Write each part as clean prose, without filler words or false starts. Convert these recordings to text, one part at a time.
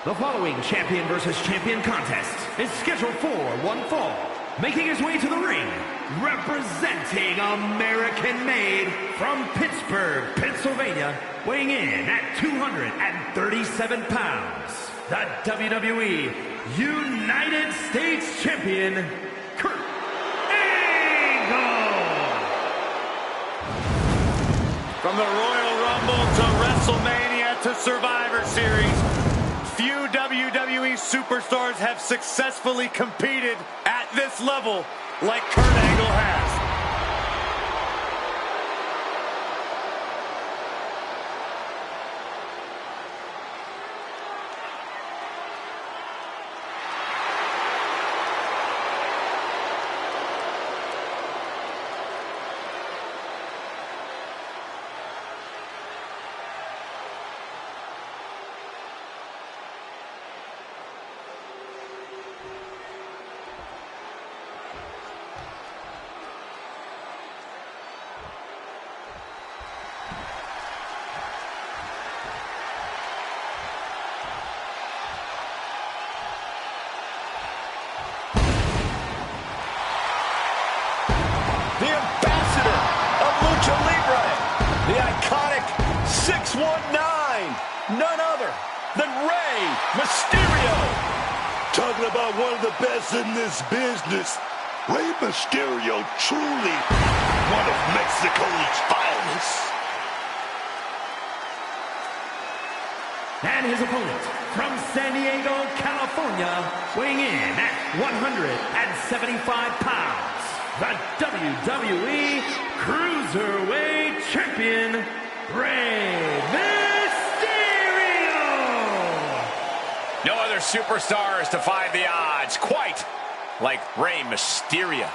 The following champion versus champion contest is scheduled for one fall. Making his way to the ring, representing American-made from Pittsburgh, Pennsylvania, weighing in at 237 pounds, the WWE United States Champion, Kurt Angle. From the Royal Rumble to WrestleMania to Survivor Series, few WWE superstars have successfully competed at this level like Kurt Angle has. The ambassador of Lucha Libre, the iconic 619, none other than Rey Mysterio. Talking about one of the best in this business, Rey Mysterio, truly one of Mexico's finest. And his opponent from San Diego, California, weighing in at 175 pounds. The WWE Cruiserweight Champion, Rey Mysterio! No other superstars defy the odds quite like Rey Mysterio.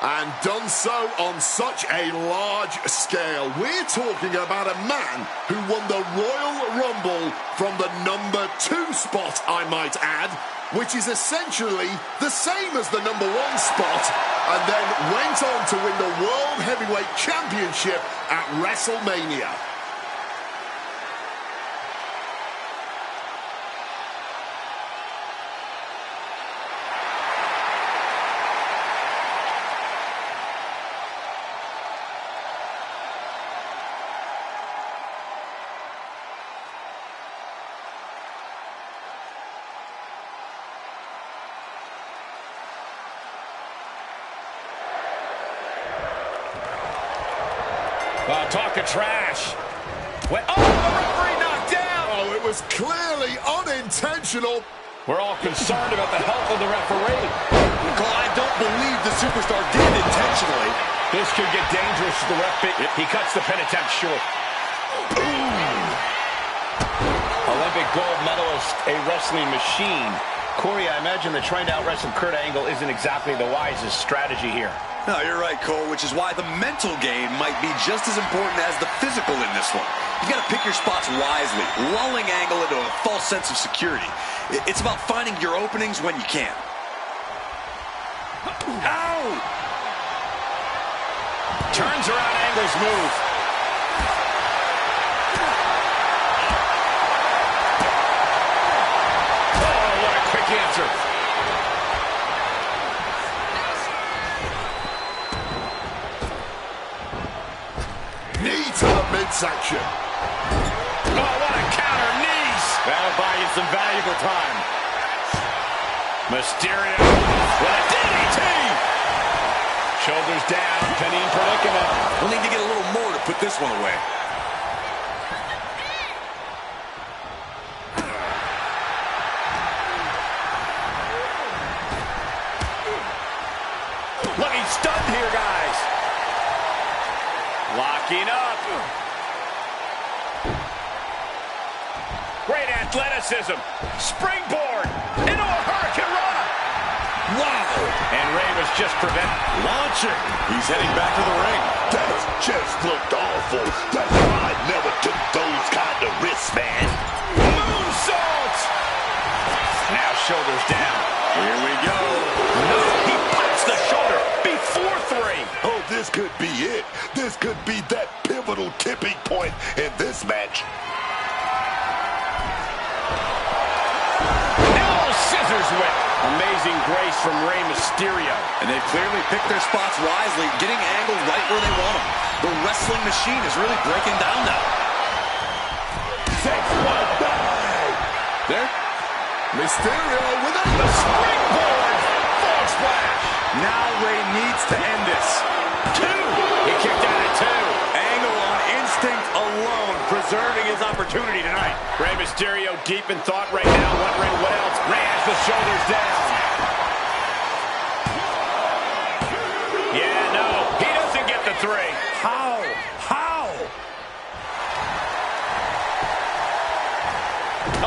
And done so on such a large scale. We're talking about a man who won the Royal Rumble from the number 2 spot, I might add, which is essentially the same as the number 1 spot, and then went on to win the World Heavyweight Championship at WrestleMania. Talking trash. Oh, the referee knocked down. Oh, it was clearly unintentional. We're all concerned about the health of the referee. I don't believe the superstar did it intentionally. This could get dangerous to the ref. He cuts the pin attempt short. Olympic gold medalist, a wrestling machine. Corey, I imagine that trying to out-wrestle Kurt Angle isn't exactly the wisest strategy here. No, you're right, Cole, which is why the mental game might be just as important as the physical in this one. You've got to pick your spots wisely, lulling Angle into a false sense of security. It's about finding your openings when you can. Ow! Turns around Angle's move. Oh, what a quick answer. Knee to the midsection. Oh, what a counter, knees. That'll buy you some valuable time. Mysterio with a DDT. Shoulders down, pinning predicament. We'll need to get a little more to put this one away. Looking stunned here, guys. Locking up. Great athleticism. Springboard into a hurricane rana. Wow. And Rey was just prevented. Launching. He's heading back to the ring. That just looked awful. That's why I never took those kind of risks, man. Moonsault. Now shoulders down. Here we go. No, he punched the shoulder before 3. Oh, this could be it. This could be that pivotal tipping point in this match. scissors whip. Amazing grace from Rey Mysterio. And they've clearly picked their spots wisely, getting angled right where they want them. The wrestling machine is really breaking down now. 619. There. Mysterio with a Springboard frog splash. Now Rey needs to end this. 2. He kicked out at 2. Angle on instinct alone, preserving his opportunity tonight. Rey Mysterio deep in thought right now, wondering what else. Rey has the shoulders down. Yeah, no, he doesn't get the 3. How?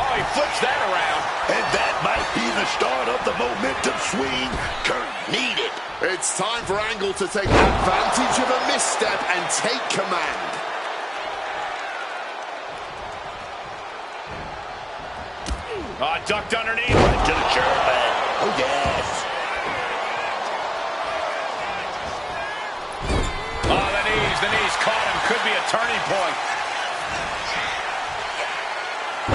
Oh, he flips that around. And that might be the start of the momentum swing Kurt needed. It's time for Angle to take advantage of a misstep and take command. Oh, ducked underneath. To the German. Oh, yes. Oh, the knees caught him. Could be a turning point.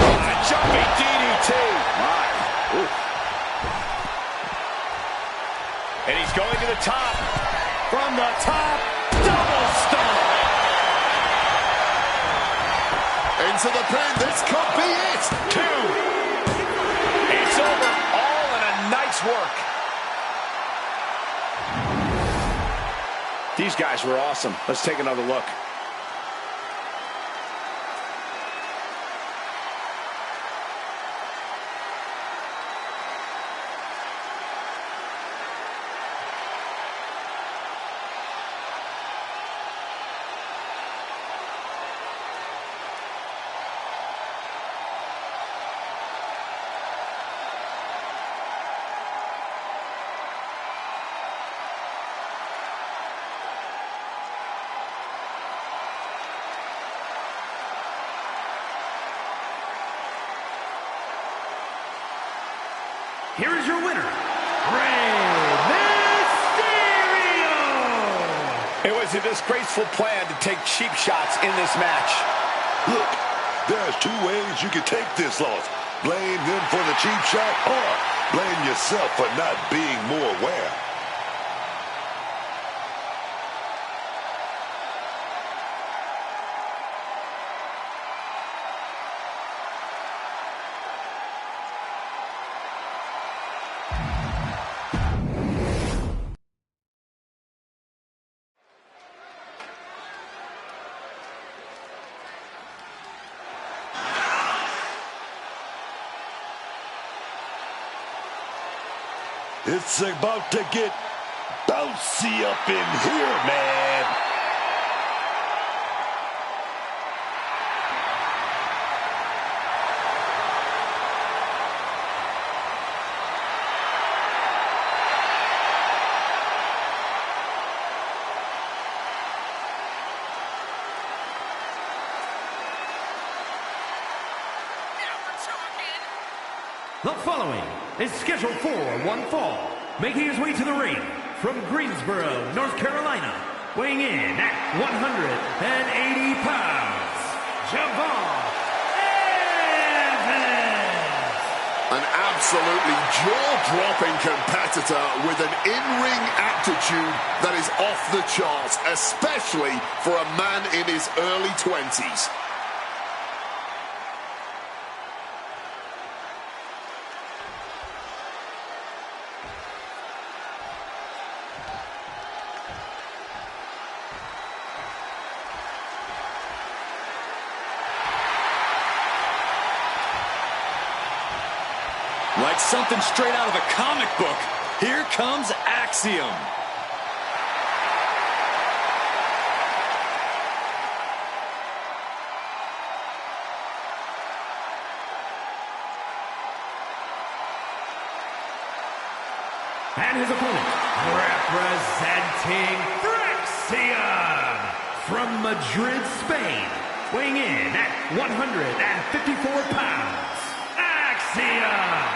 Oh, a jumping DDT. My. Ooh. And he's going to the top. From the top, double stomp. Into the pin, this could be it. 2. It's over, all in a nice work. These guys were awesome. Let's take another look. Here is your winner, Rey Mysterio! It was a disgraceful plan to take cheap shots in this match. Look, there's 2 ways you can take this loss. Blame them for the cheap shot or blame yourself for not being more aware. It's about to get bouncy up in here, man. The following is scheduled for one fall, making his way to the ring from Greensboro, North Carolina, weighing in at 180 pounds, Javon Evans. An absolutely jaw-dropping competitor with an in-ring aptitude that is off the charts, especially for a man in his early 20s. Like something straight out of a comic book, here comes Axiom. And his opponent, representing Axiom from Madrid, Spain, weighing in at 154 pounds, Axiom.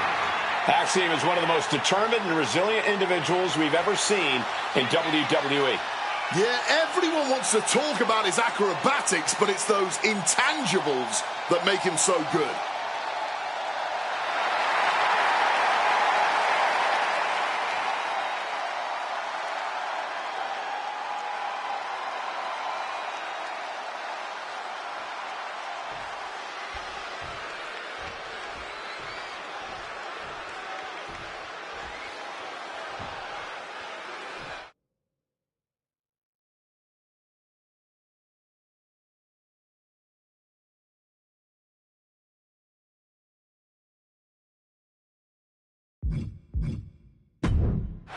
Axiom is one of the most determined and resilient individuals we've ever seen in WWE. Yeah, everyone wants to talk about his acrobatics, but it's those intangibles that make him so good.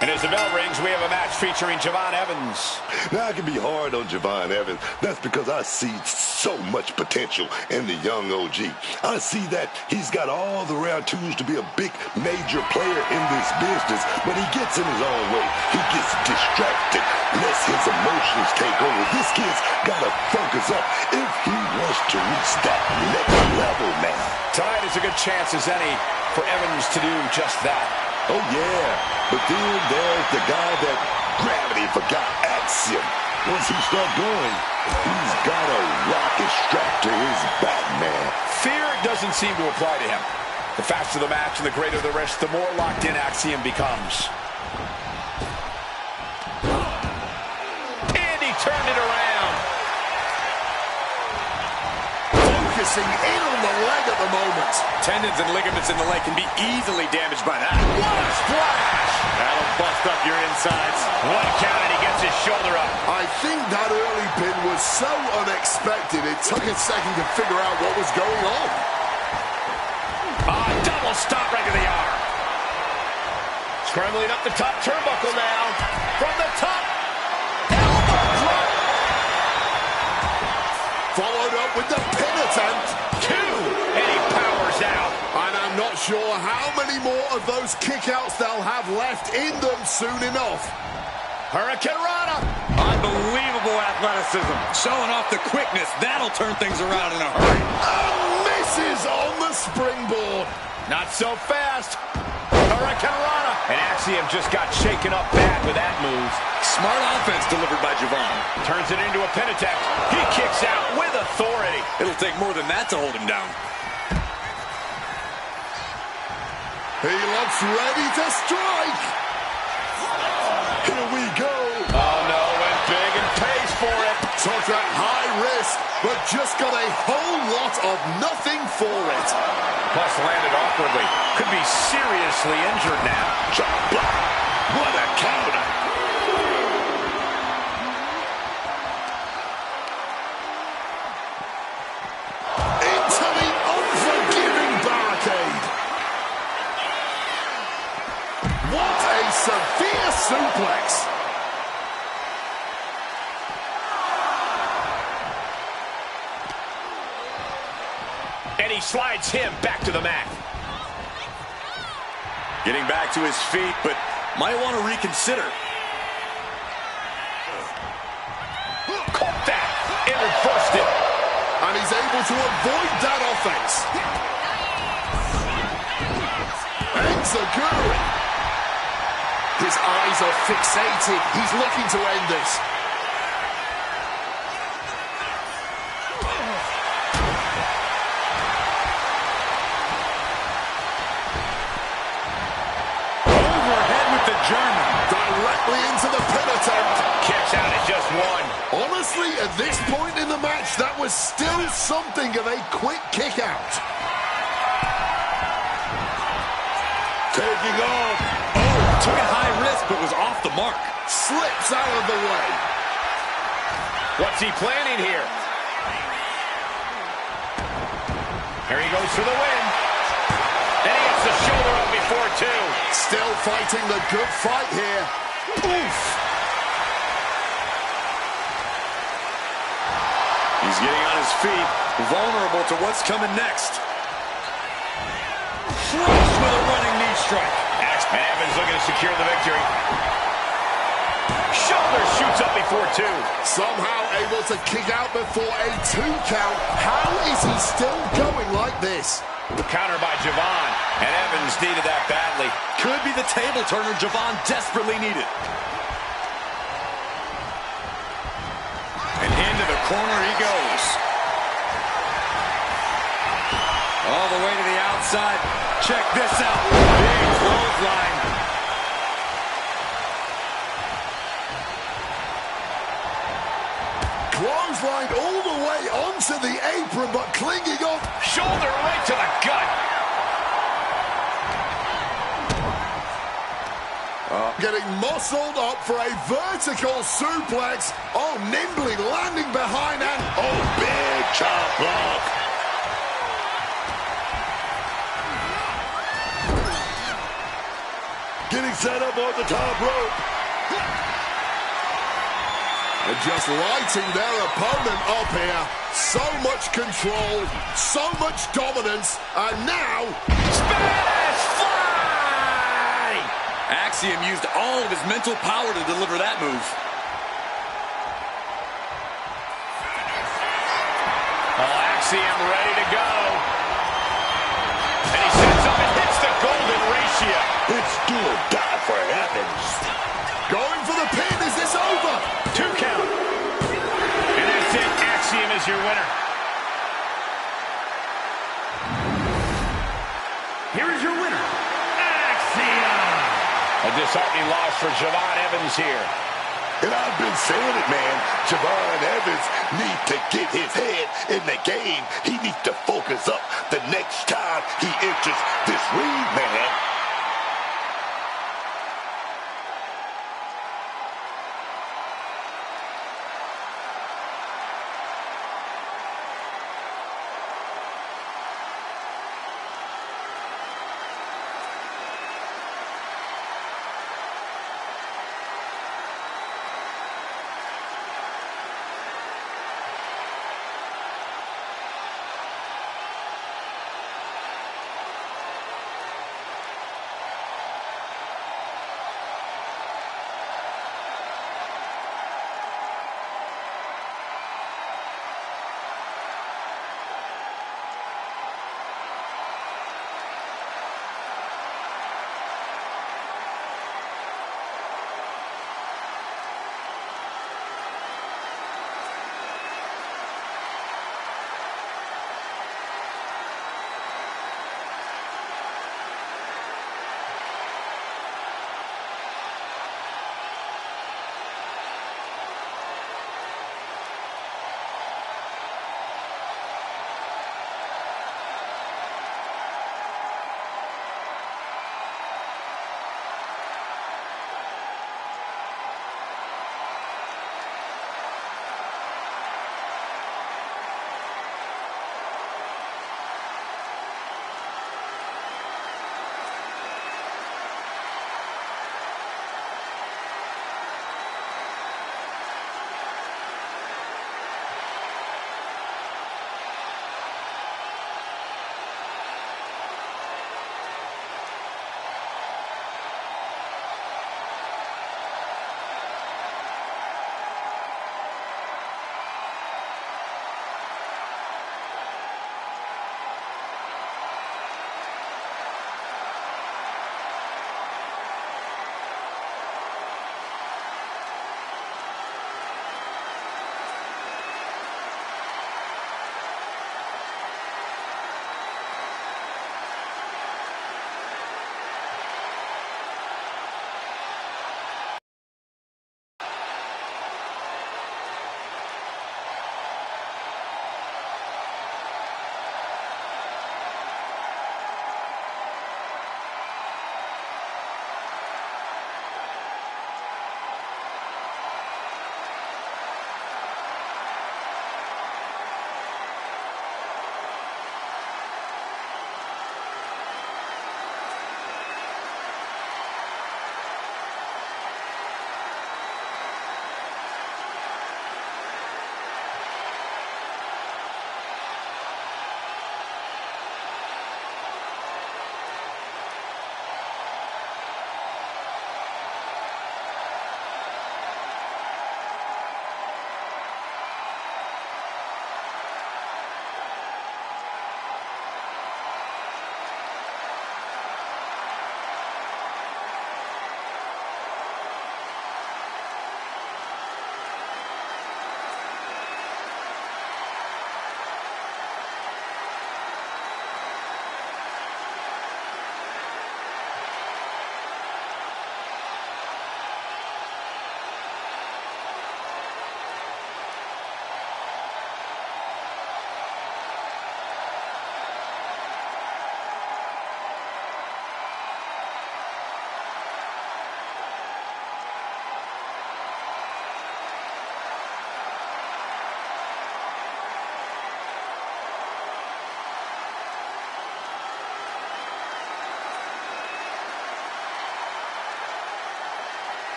And as the bell rings, we have a match featuring Javon Evans. Now, I can be hard on Javon Evans. That's because I see so much potential in the young OG. I see that he's got all the rare tools to be a big, major player in this business, but he gets in his own way. He gets distracted, lets his emotions take over. This kid's got to focus up if he wants to reach that next level, man. Tonight is a good chance as any for Evans to do just that. Oh, yeah, but then there's the guy that gravity forgot, Axiom. Once he starts going, he's got a rocket strapped to his back, man. Fear doesn't seem to apply to him. The faster the match and the greater the risk, the more locked in Axiom becomes. And he turned it around. Focusing in on the leg at the moment. Tendons and ligaments in the leg can be easily damaged by that. What a splash! That'll bust up your insides. One count and he gets his shoulder up. I think that early pin was so unexpected, it took a second to figure out what was going on. Double stop right to the arm. Scrambling up the top turnbuckle now. From the top. Elbow drop. Followed up with the pin attempt. 2. And he powers out. And I'm not sure how many more of those kickouts they'll have left in them soon enough. Hurricane Rana. Unbelievable athleticism. Showing off the quickness. That'll turn things around in a hurry. And misses on the springboard. Not so fast. Hurricane Rana. And Axiom just got shaken up bad with that move. Smart offense delivered by Javon. Turns it into a pin attempt. He kicks out with authority. It'll take more than that to hold him down. He looks ready to strike. Here we go. Oh, no, went big and pays for it. Took that high risk, but just got a whole lot of nothing for it. Plus landed awkwardly. Could be seriously injured now. Chop block. What a counter. Into the unforgiving barricade. What a severe suplex. And he slides him back to the mat. Getting back to his feet, but might want to reconsider. Caught that and reversed it. And he's able to avoid that offense. Enziguri. His eyes are fixated. He's looking to end this. German. Directly into the pin attempt. Kicks out at just 1. Honestly, at this point in the match, that was still something of a quick kick out. Taking off. Oh, took a high risk, but was off the mark. Slips out of the way. What's he planning here? Here he goes for the win. And he gets the shoulder up before 2. Still fighting the good fight here. Oof. He's getting on his feet, vulnerable to what's coming next. Flush with a running knee strike. And Evans looking to secure the victory. Shoulder shoots up before 2. Somehow able to kick out before a 2 count. How is he still going like this? Counter by Javon. And Evans needed that badly. Could be the table turner Javon desperately needed. And into the corner he goes. All the way to the outside. Check this out. Big clothesline. Clothesline all the way onto the apron, but clinging on. Shoulder right to the gut. Getting muscled up for a vertical suplex. Oh, nimbly landing behind and... Oh, big chop block. Getting set up on the top rope. And just lighting their opponent up here. So much control, so much dominance, and now... Spanish Fly! Axiom used all of his mental power to deliver that move. Axiom ready to go. And he sets up and hits the golden ratio. It's do or die for Evans. Going for the pin. Is this over? 2 count. And that's it. Axiom is your winner. Here is your winner, Axiom. A disheartening loss for Javon Evans here. And I've been saying it, man. Javon Evans needs to get his head in the game. He needs to focus up the next time he enters this ring, man.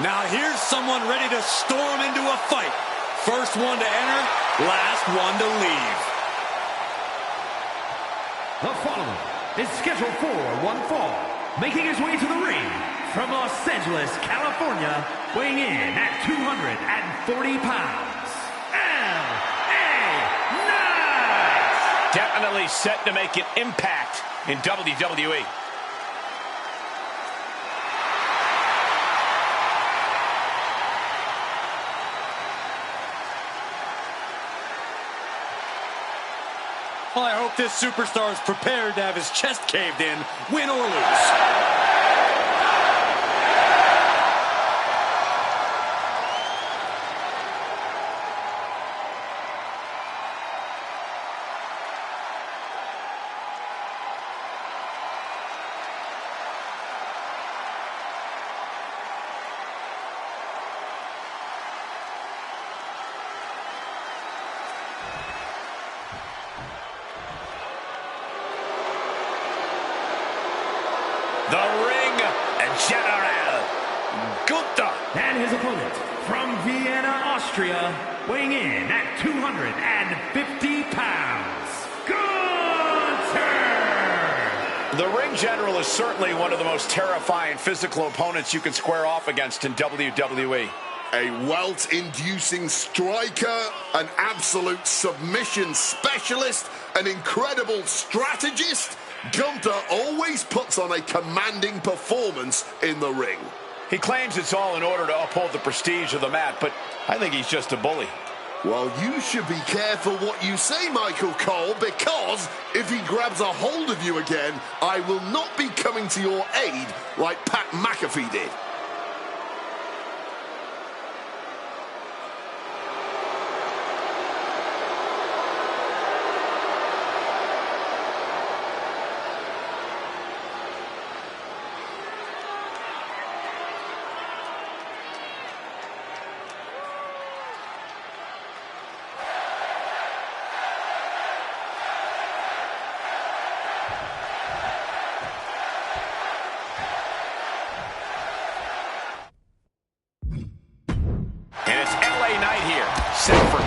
Now here's someone ready to storm into a fight. First one to enter, last one to leave. The following is scheduled for one fall, making his way to the ring from Los Angeles, California, weighing in at 240 pounds, L.A. Knight! Definitely set to make an impact in WWE. Well, I hope this superstar is prepared to have his chest caved in, win or lose. The Ring General, Gunther. And his opponent from Vienna, Austria, weighing in at 250 pounds, Gunther! The Ring General is certainly one of the most terrifying physical opponents you can square off against in WWE. A welt-inducing striker, an absolute submission specialist, an incredible strategist. Gunther always puts on a commanding performance in the ring. He claims it's all in order to uphold the prestige of the mat, but I think he's just a bully. Well, you should be careful what you say, Michael Cole, because if he grabs a hold of you again, I will not be coming to your aid like Pat McAfee did.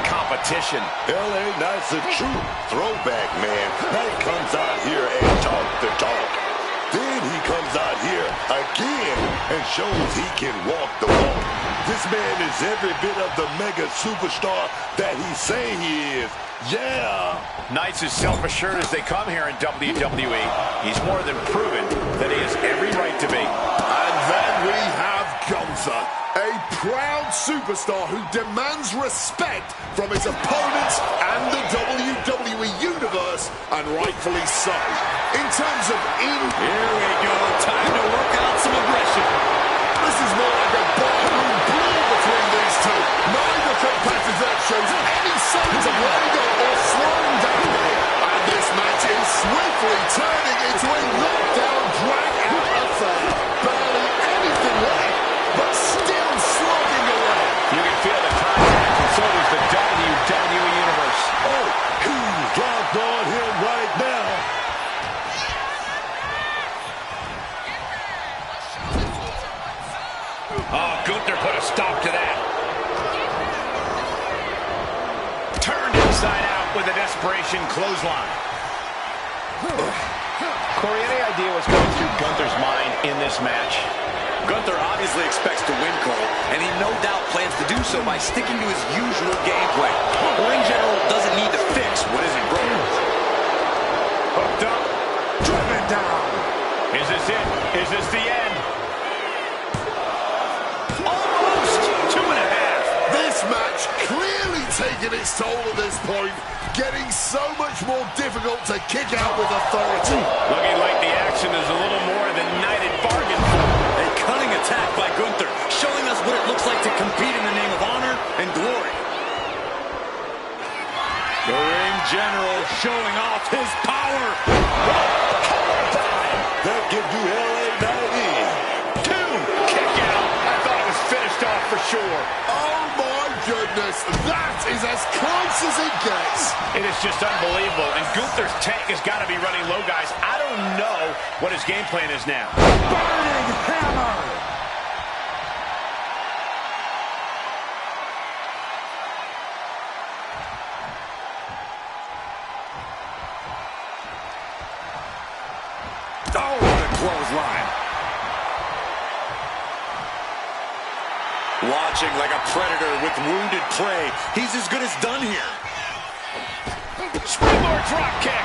Competition. LA Knight's a true throwback, man. Knight comes out here and talk the talk. Then he comes out here again and shows he can walk the walk. This man is every bit of the mega superstar that he's saying he is. Yeah! Knight's as self-assured as they come here in WWE. He's more than proven that he has every right to be. And then we have Gunther, a proud superstar who demands respect from his opponents and the WWE Universe, and rightfully so. In terms of Here we go, time to work out some aggression. This is more like a barroom brawl between these two. Neither competitor shows any signs of letting go or slowing down here. And this match is swiftly turning into a knockdown, drag-out affair. Barely anything left, but still slugging away. You can feel the contact, and so does the WWE Universe. Oh, he's dropped on him right now. Oh, Gunther put a stop to that. Turned inside out with a desperation clothesline. Corey, any idea what's going through Gunther's mind in this match? Gunther obviously expects to win, Cole, and he no doubt plans to do so by sticking to his usual game plan. The Ring General doesn't need to fix what isn't broken. Hooked up. Driven down. Is this it? Is this the end? Almost 2.5. This match clearly taking its toll at this point, getting so much more difficult to kick out with authority. Looking like the action is a little more than Knight had bargained for. A cunning attack by Gunther, showing us what it looks like to compete in the name of honor and glory. The Ring General showing off his power. That can do LA Knight in. Two. Kick out. I thought it was finished off for sure. Oh my goodness, that is as close as it gets. It is just unbelievable, and Gunther's tank has got to be running low, guys. I don't know what his game plan is now. Burning hammer. clothesline. Watching like a predator with wounded prey. He's as good as done here. Springboard drop kick.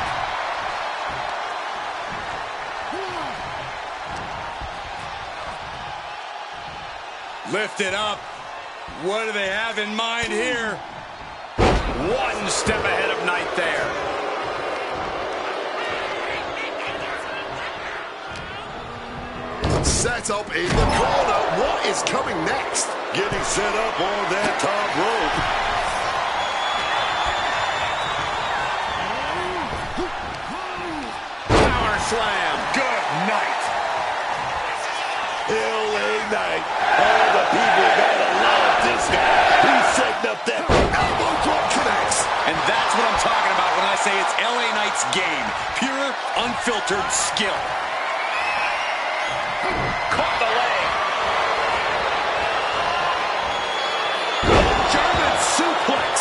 Lift it up. What do they have in mind here? One step ahead of Knight there. Set up in the corner. What is coming next? Getting set up on that top rope. Power slam. Good night. LA Knight. All the people gotta love this guy. He's setting up that elbow drop connects. And that's what I'm talking about when I say it's LA Knight's game. Pure, unfiltered skill. Caught the leg. German suplex.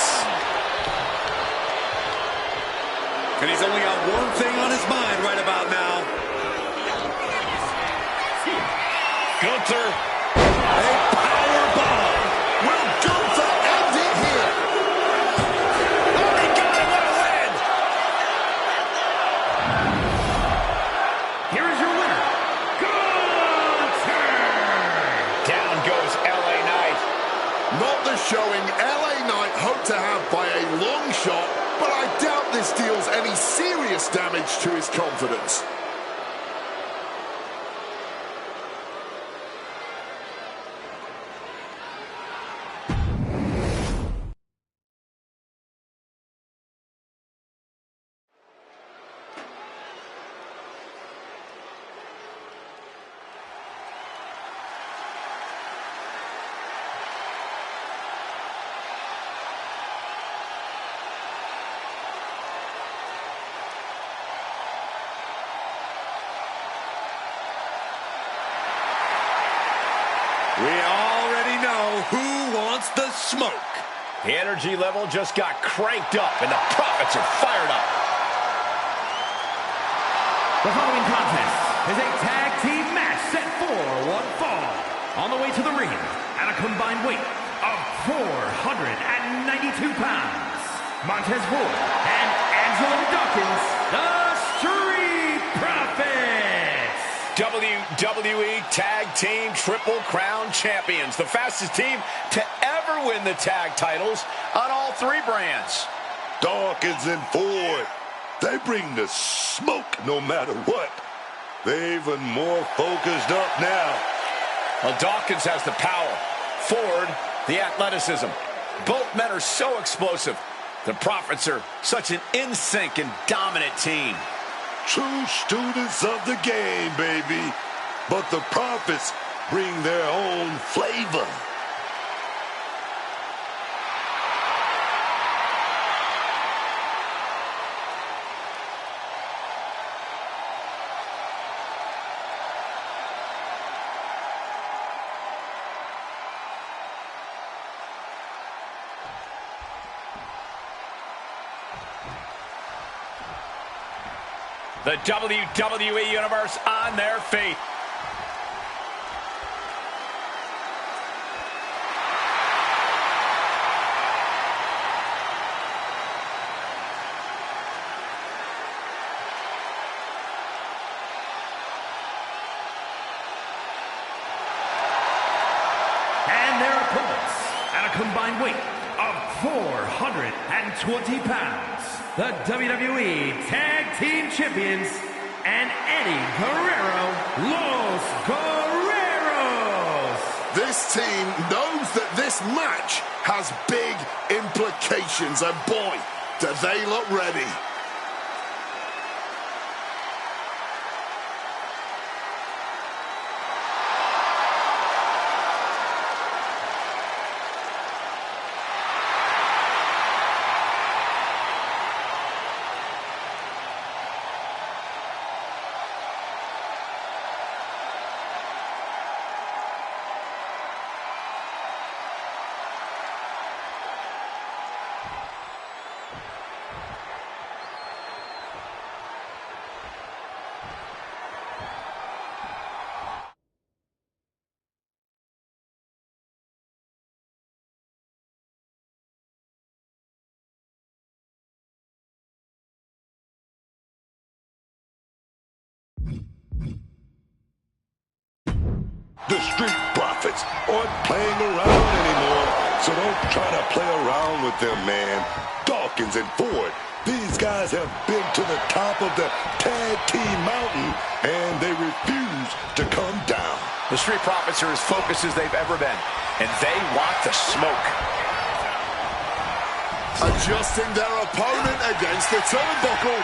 And he's only got one thing on his mind right about now. Gunther. A power bomb. Will Gunther end it here? Oh, he got it. What a win. Here is your winner, Gunther! Down goes LA Knight. Not the showing LA Knight hoped to have by a long shot, but I doubt this deals any serious damage to his confidence. We already know who wants the smoke. The energy level just got cranked up, and the Profits are fired up. The following contest is a tag team match set for one fall. On the way to the ring at a combined weight of 492 pounds, Montez Ford and Angelo Dawkins, the Street Profits. WWE Tag Team Triple Crown Champions. The fastest team to ever win the tag titles on all three brands. Dawkins and Ford, they bring the smoke no matter what. They're even more focused up now. Well, Dawkins has the power. Ford, the athleticism. Both men are so explosive. The Profits are such an in-sync and dominant team. True students of the game, baby. But the Profits bring their own flavor. The WWE Universe on their feet. And their opponents at a combined weight of 420 pounds, the WWE Tag Team Champions and Eddie Guerrero, Los Guerreros. This team knows that this match has big implications, and boy, do they look ready. The Street Profits aren't playing around anymore, so don't try to play around with them, man. Dawkins and Ford, these guys have been to the top of the tag team mountain, and they refuse to come down. The Street Profits are as focused as they've ever been, and they want the smoke. Adjusting their opponent against the turnbuckle.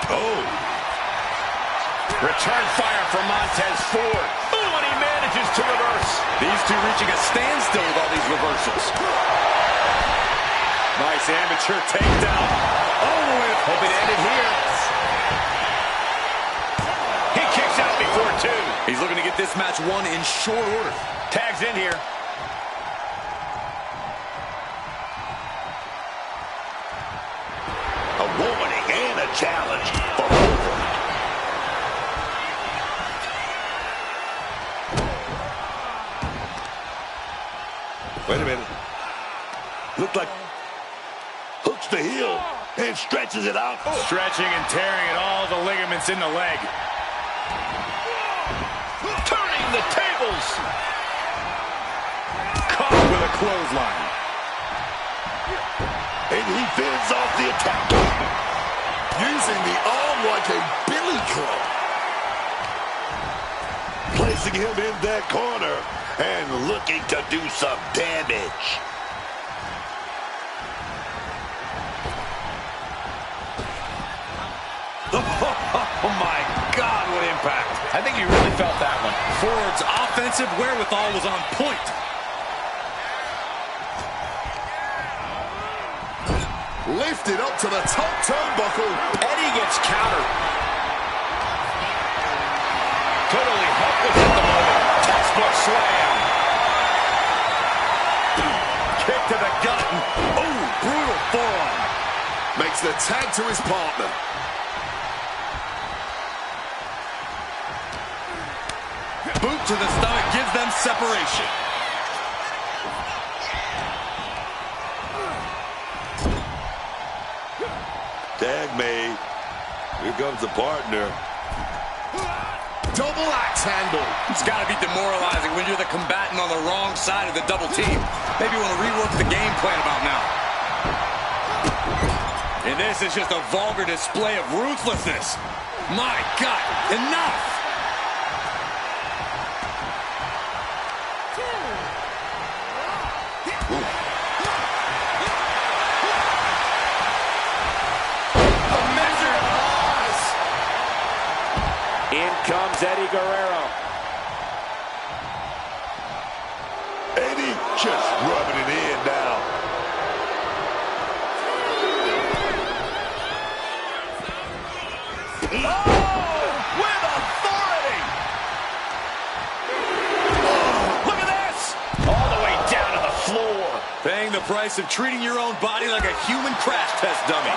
Oh. Return fire from Montez Ford. Oh, and he manages to reverse. These two reaching a standstill with all these reversals. Nice amateur takedown. Oh, hope it ended here. He kicks out before two. He's looking to get this match won in short order. Tags in here. A warning and a challenge for Ford. Wait a minute. Looked like hooks the heel and stretches it out. stretching and tearing at all the ligaments in the leg. Turning the tables. Caught with a clothesline. And he fends off the attack. Using the arm like a billy club. Placing him in that corner and looking to do some damage. Oh my God, what impact. I think you really felt that one. Ford's offensive wherewithal was on point. Lifted up to the top turnbuckle. Eddie gets countered. Totally helpless at the moment. Textbook slam. Kick to the gut. Oh, brutal forearm. Makes the tag to his partner. Boot to the stomach gives them separation. Tag made. Here comes the partner. Double axe handle. It's got to be demoralizing when you're the combatant on the wrong side of the double team. Maybe you want to rework the game plan about now. And this is just a vulgar display of ruthlessness. My God, enough! In comes Eddie Guerrero. Eddie just rubbing it in now. Oh, with authority. Oh, look at this. All the way down to the floor. Paying the price of treating your own body like a human crash test dummy.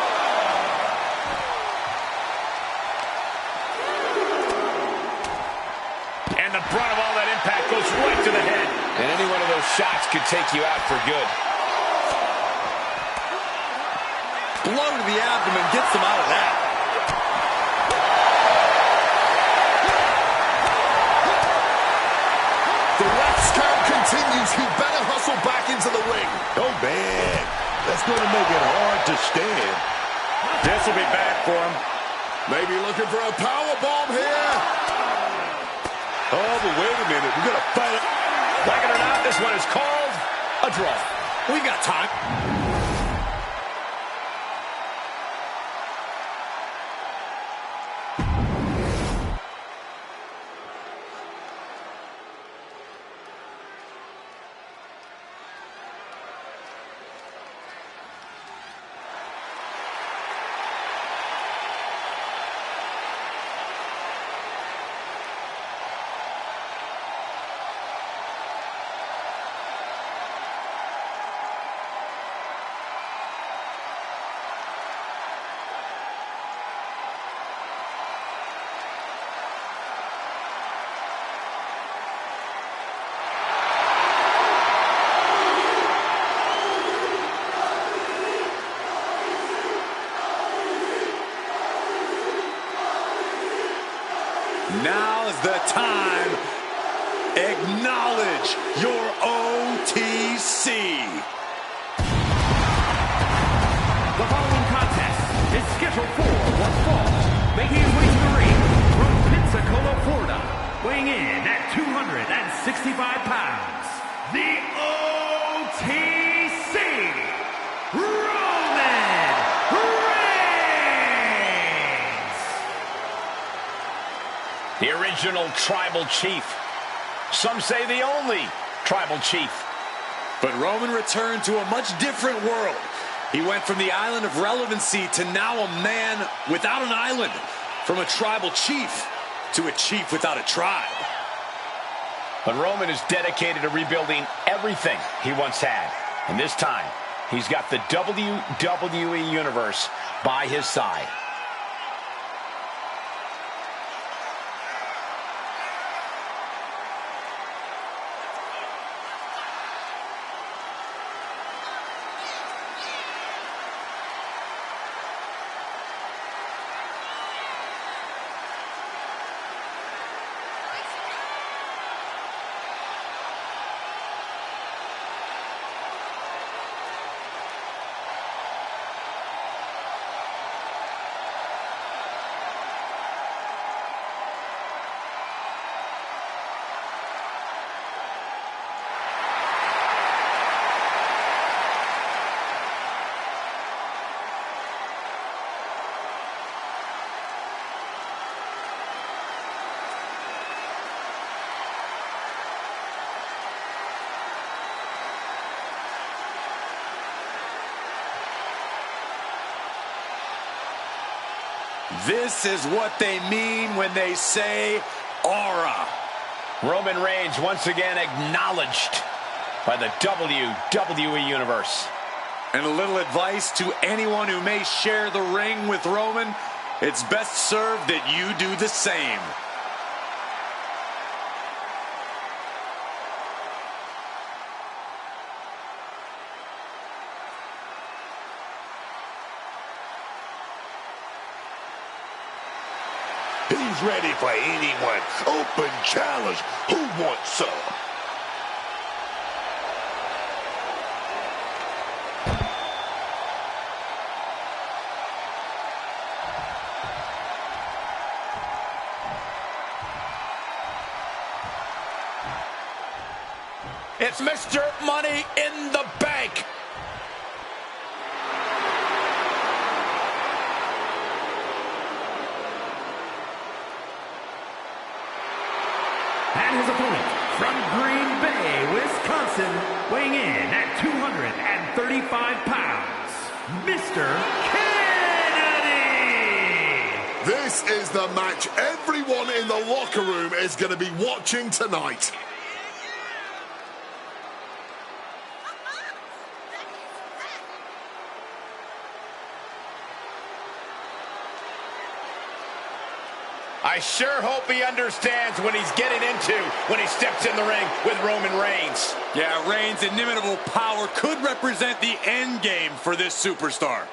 And the brunt of all that impact goes right to the head. And any one of those shots could take you out for good. Blow to the abdomen gets them out of that. The ref's count continues. He better hustle back into the ring. Oh, man. That's going to make it hard to stand. This will be bad for him. Maybe looking for a power bomb here. Oh, but wait a minute. We're going to fight it. Like it or not, this one is called a draw. We got time. Now's the time. Acknowledge your OTC. The following contest is scheduled for one fall. Making his way to the ring from Pensacola, Florida, weighing in at 265 pounds, the OTC, Roman Reigns! The original tribal chief. Some say the only tribal chief. But Roman returned to a much different world. He went from the island of relevancy to now a man without an island. From a tribal chief to a chief without a tribe. But Roman is dedicated to rebuilding everything he once had. And this time, he's got the WWE Universe by his side. This is what they mean when they say aura. Roman Reigns once again acknowledged by the WWE Universe. And a little advice to anyone who may share the ring with Roman, it's best served that you do the same. He's ready for anyone. Open challenge. Who wants some? It's Mr. Money in the Bank. And his opponent from Green Bay, Wisconsin, weighing in at 235 pounds, Mr. Kennedy! This is the match everyone in the locker room is going to be watching tonight. I sure hope he understands what he's getting into when he steps in the ring with Roman Reigns. Yeah, Reigns' inimitable power could represent the end game for this superstar.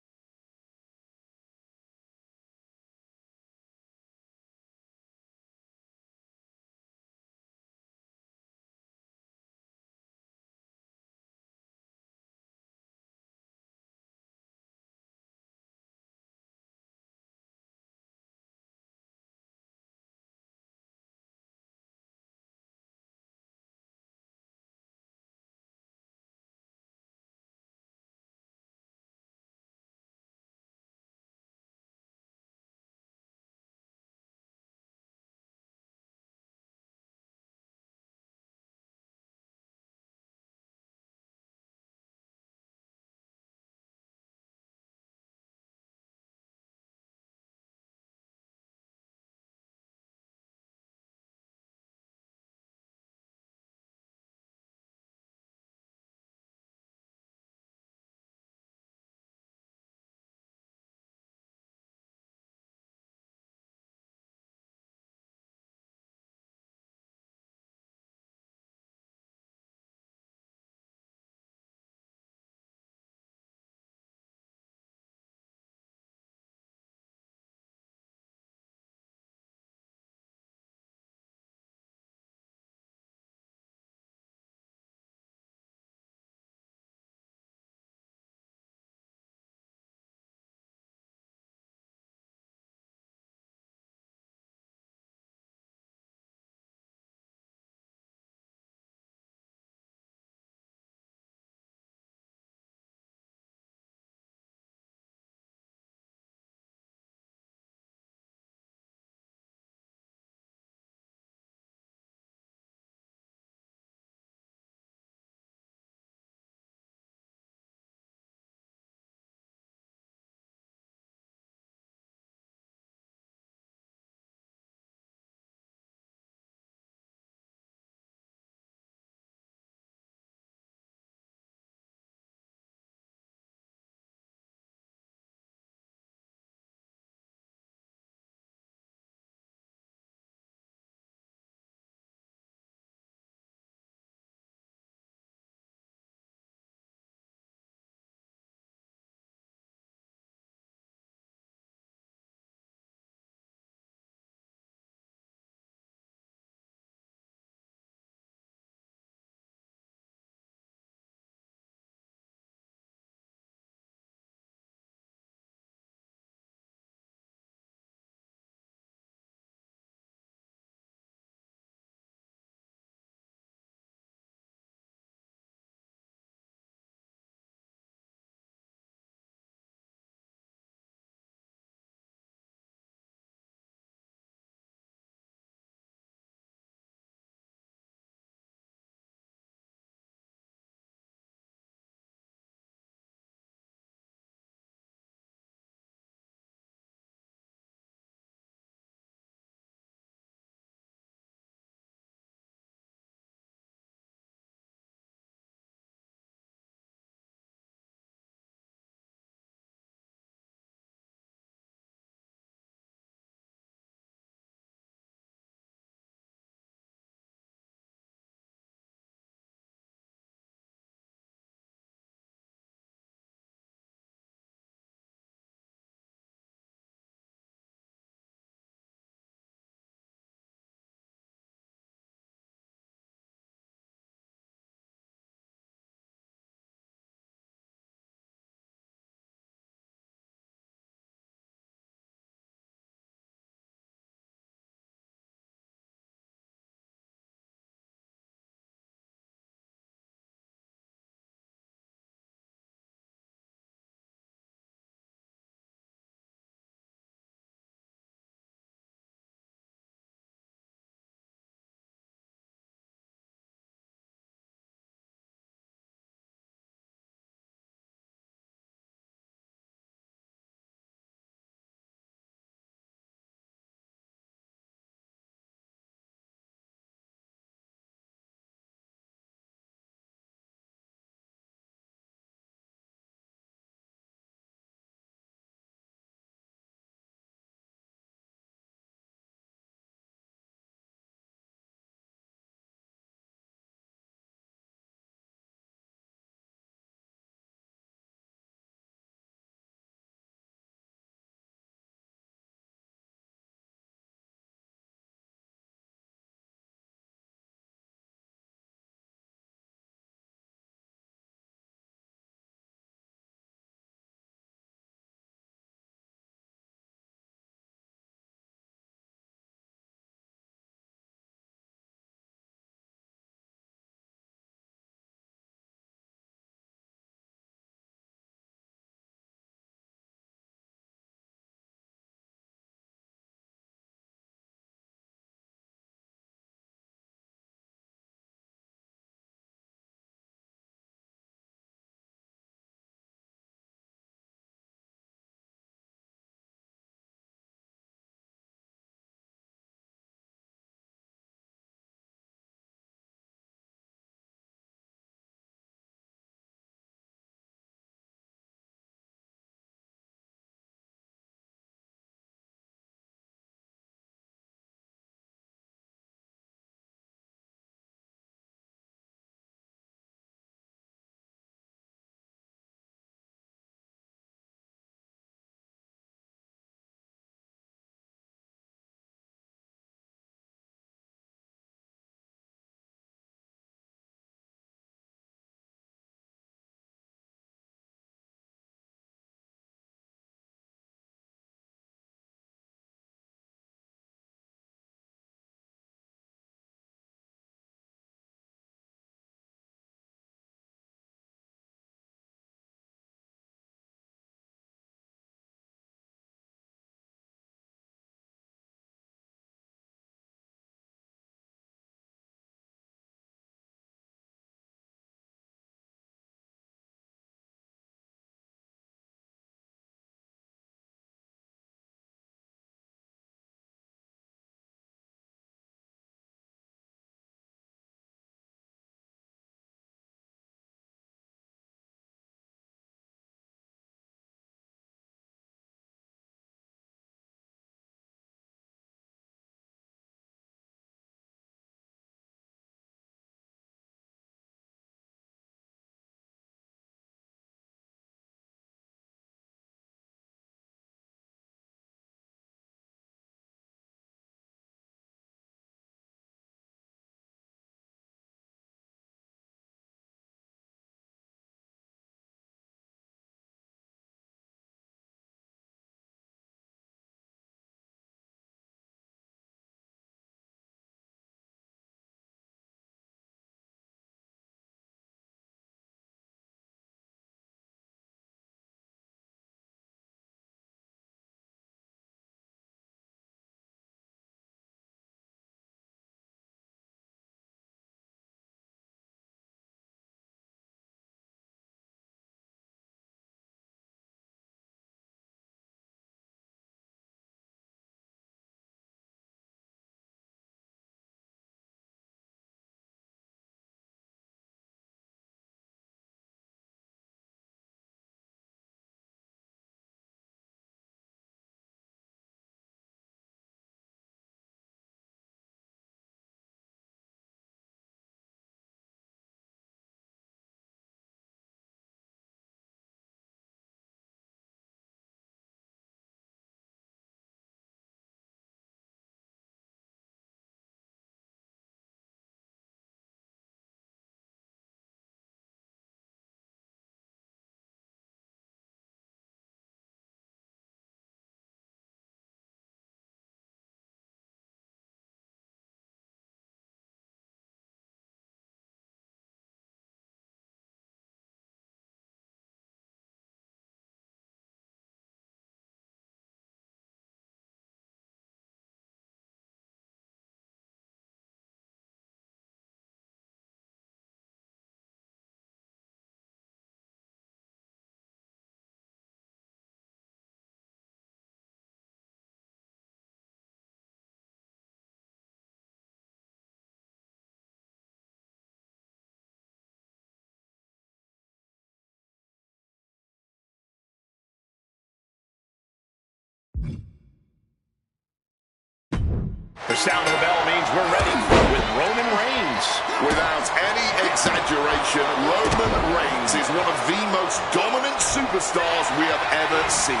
The sound of the bell means we're ready with Roman Reigns. Without any exaggeration, Roman Reigns is one of the most dominant superstars we have ever seen.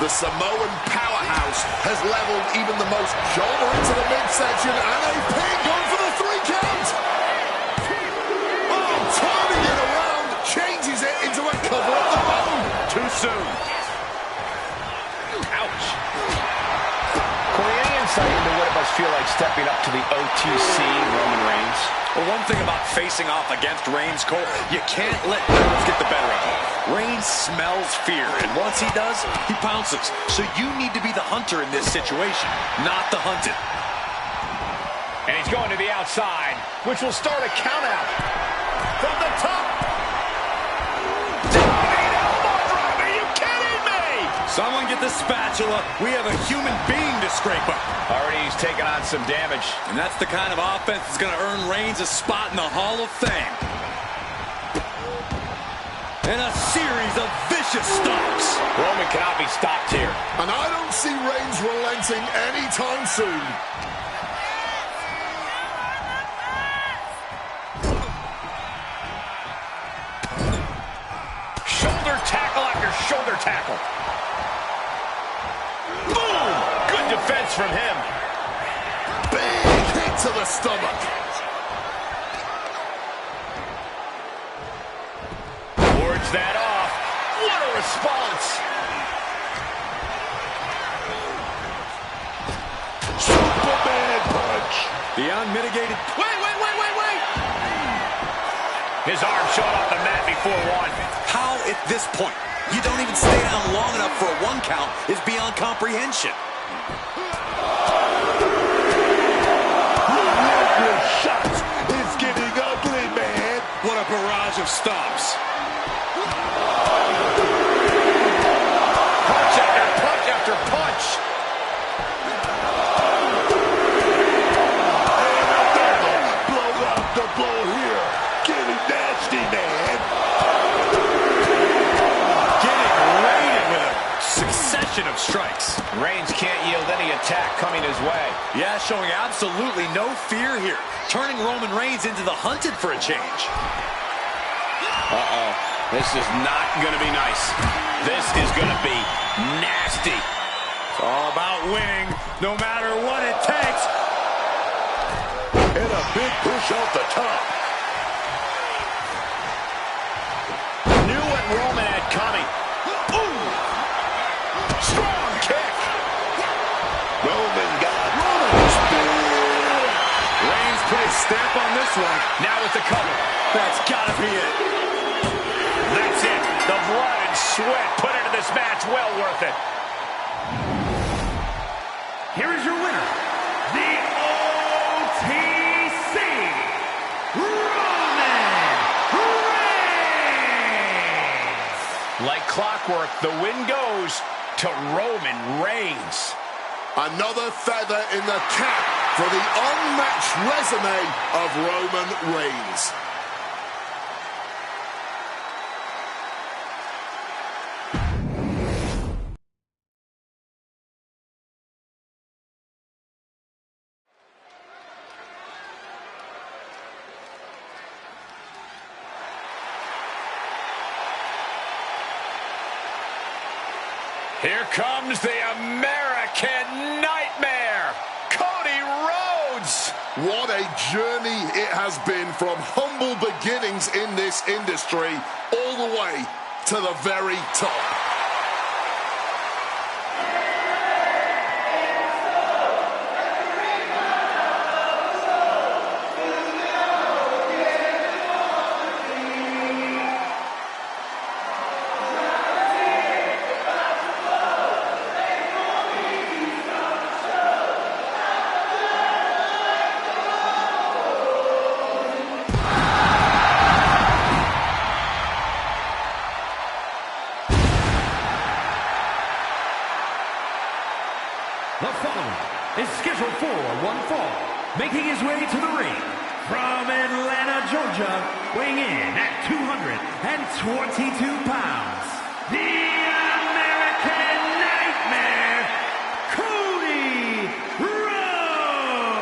The Samoan powerhouse has leveled even the most jobber into the midsection, and a pin going for the 3 count. Oh, turning it around, changes it into a cover of the bone. Too soon. Ouch. Corey, any insight into what it must feel like stepping up to the OTC Roman Reigns? Well, one thing about facing off against Reigns, Cole, you can't let nerves get the better of him. Reigns smells fear, and once he does, he pounces. So you need to be the hunter in this situation, not the hunted. And he's going to the outside, which will start a count out. From the top. Diving elbow drop. Are you kidding me? Someone get the spatula. We have a human being to scrape up. Already he's taken on some damage. And that's the kind of offense that's going to earn Reigns a spot in the Hall of Fame. And a series of vicious stomps. Roman cannot be stopped here. And I don't see Reigns relenting anytime soon. Shoulder tackle after shoulder tackle. Boom! Good defense from him. Big hit to the stomach. Wards that off. What a response. Superman punch. The unmitigated... Wait! His arm showed off the mat before one. How, at this point, you don't even stay down long enough for a 1 count is beyond comprehension. Your shots is getting ugly, man. What a barrage of stomps. Punch after punch after punch. Blow after blow here. Getting nasty, man. Getting raided with a succession of strikes. Reigns can't yield any attack coming his way. Yeah, showing absolutely no fear here. Turning Roman Reigns into the hunted for a change. Uh-oh. This is not going to be nice. This is going to be nasty. It's all about winning, no matter what it takes. And a big push off the top. Knew what Roman had coming. Ooh! Strong kick. Roman got Roman spear. Reigns put his stamp on this one. Now with the cover. That's gotta be it. That's it. The blood and sweat put into this match. Well worth it. Here is your winner, the OTC Roman Reigns. Like clockwork, the win goes to Roman Reigns. Another feather in the cap for the unmatched resume of Roman Reigns. Here comes the American Nightmare, Cody Rhodes. What a journey it has been from humble beginnings in this industry all the way to the very top. The following is scheduled for one fall, making his way to the ring from Atlanta, Georgia, weighing in at 222 pounds, the American Nightmare, Cody Rhodes.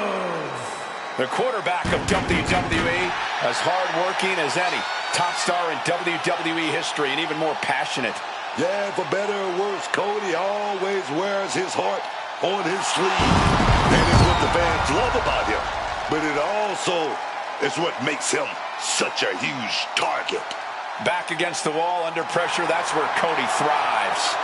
The quarterback of WWE, as hard-working as any top star in WWE history, and even more passionate. Yeah, for better or worse, Cody always wears his heart on his sleeve. That is what the fans love about him. But it also is what makes him such a huge target. Back against the wall, under pressure, that's where Cody thrives.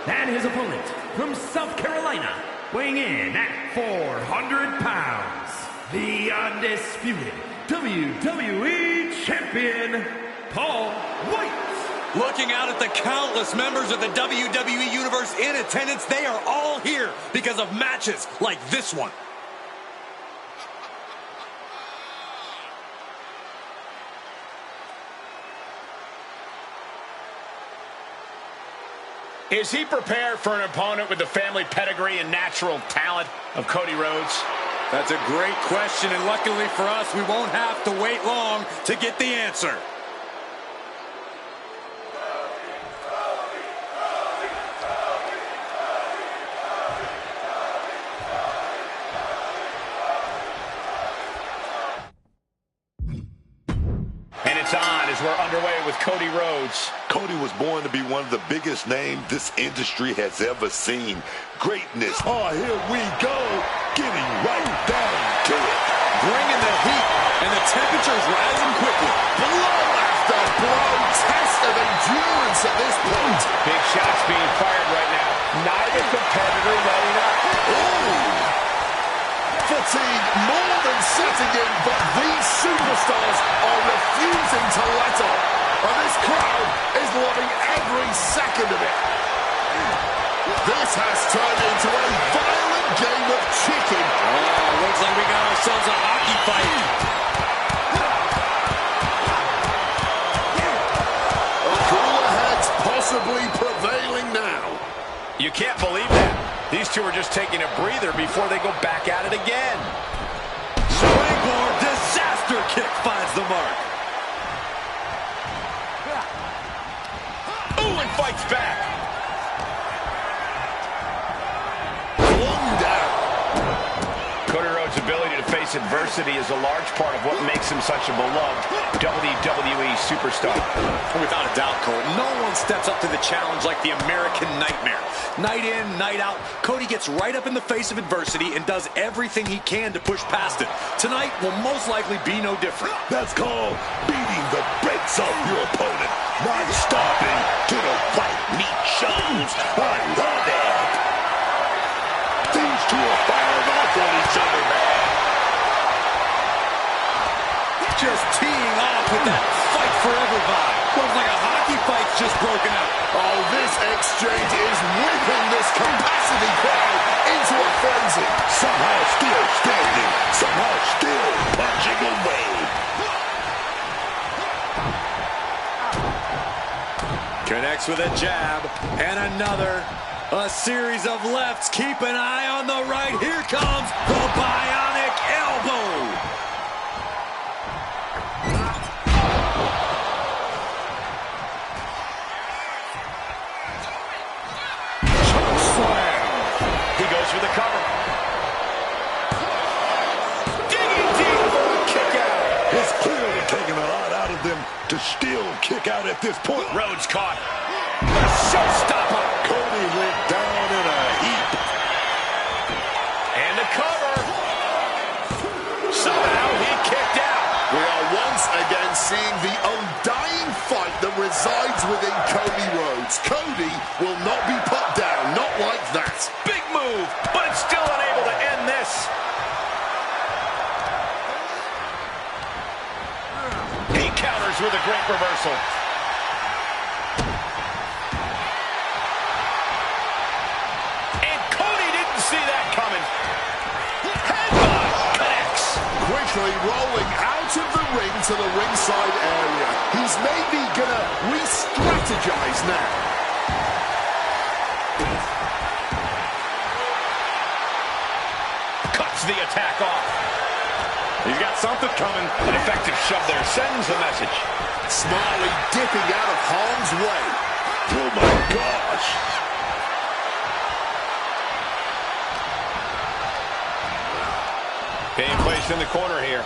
And his opponent, from South Carolina, weighing in at 400 pounds, the undisputed WWE Champion, Paul White. Looking out at the countless members of the WWE Universe in attendance, they are all here because of matches like this one. Is he prepared for an opponent with the family pedigree and natural talent of Cody Rhodes? That's a great question, and luckily for us, we won't have to wait long to get the answer. And it's on as we're underway with Cody Rhodes. Cody was born to be one of the biggest names this industry has ever seen. Greatness. Oh, here we go. Getting right down to it. Bringing the heat, and the temperature's rising quickly. Blow after blow. Test of endurance at this point. Big shots being fired right now. Neither competitor letting up. Ooh. Fatigue more than setting in, but these superstars are refusing to let up. And this crowd is loving every second of it. This has turned into a violent game of chicken. Oh, looks like we got ourselves a hockey fight. Cooler heads possibly prevailing now. You can't believe that. These two are just taking a breather before they go back at it again. Springboard disaster kick finds the mark. Ooh, and fights back. One down. Cody Rhodes' ability to face adversity is a large part of what makes him such a beloved WWE superstar. Without a doubt, Cole, no one steps up to the challenge like the American Nightmare. Night in, night out, Cody gets right up in the face of adversity and does everything he can to push past it. Tonight will most likely be no different. That's called beating the brakes off your opponent. Not stopping to the white meat shows. I love it. These two are firing off on each other, man. Just teeing off with that fight forever vibe. Looks like a hockey fight's just broken out. Oh, this exchange is whipping this capacity crowd into a frenzy. Somehow still standing. Somehow still punching away. Connects with a jab and another. A series of lefts. Keep an eye on the right. Here comes the bionic elbow. He goes for the cover. Digging deep for the kick out. It's clearly taking a lot out of them to still kick out at this point. Rhodes caught. A showstopper. Cody went down in a heap. And the cover. Somehow he kicked out. We are once again seeing the undying fight that resides within Cody Rhodes. Cody will not be put down, not like that. Big move, but it's still unable to end this. He counters with a great reversal. And Cody didn't see that coming. Headbutt connects. Quick literally rolling out of the ring to the ringside area. He's maybe gonna re-strategize now. Cuts the attack off. He's got something coming. An effective shove there sends a message. Smartly dipping out of harm's way. Oh my gosh. Being placed in the corner here.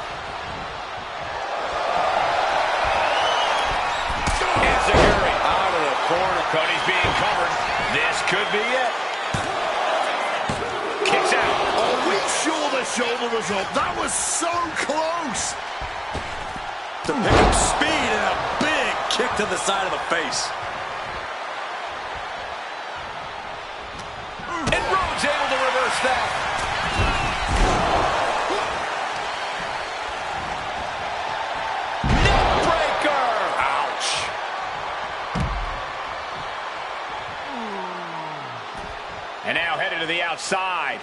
Enziguri out of the corner. Cody's being covered. This could be it. Kicks out. Are we sure the shoulder was up? That was so close. To pick up speed and a big kick to the side of the face. And Rhodes able to reverse that. Neckbreaker. Ouch. And now headed to the outside.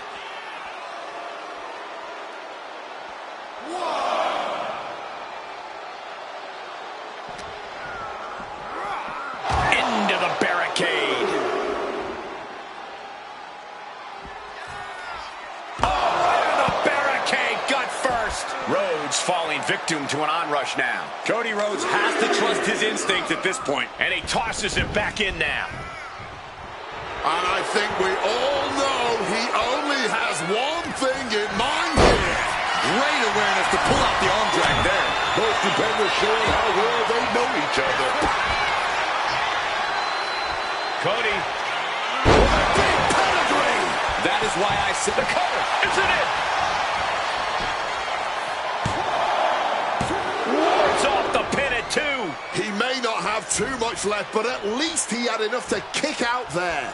Into the barricade. Oh, right on the barricade, gut first. Rhodes falling victim to an onrush now. Cody Rhodes has to trust his instinct at this point. And he tosses it back in now. And I think we all know he only has one thing in mind here. Great awareness to pull out the arm drag there. Both competitors showing how well they know each other. Cody. Big pedigree. That is why I said The cover. Isn't it? Wards off the pin at 2. He may not have too much left, but at least he had enough to kick out there.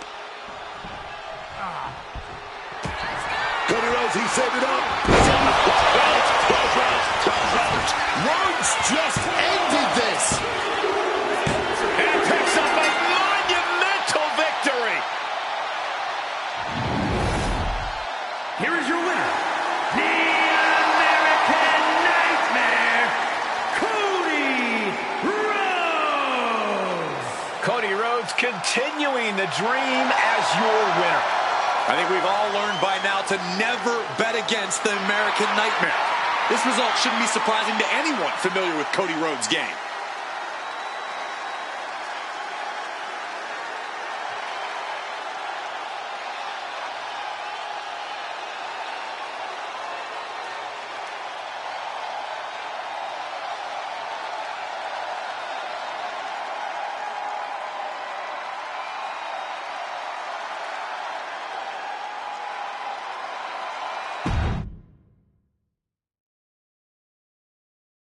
Cody Rhodes, he set it up. Rhodes just ended this. And picks up a monumental victory. Here is your winner, the American Nightmare, Cody Rhodes. Cody Rhodes continuing the dream as your winner. I think we've all learned by now to never bet against the American Nightmare. This result shouldn't be surprising to anyone familiar with Cody Rhodes' game.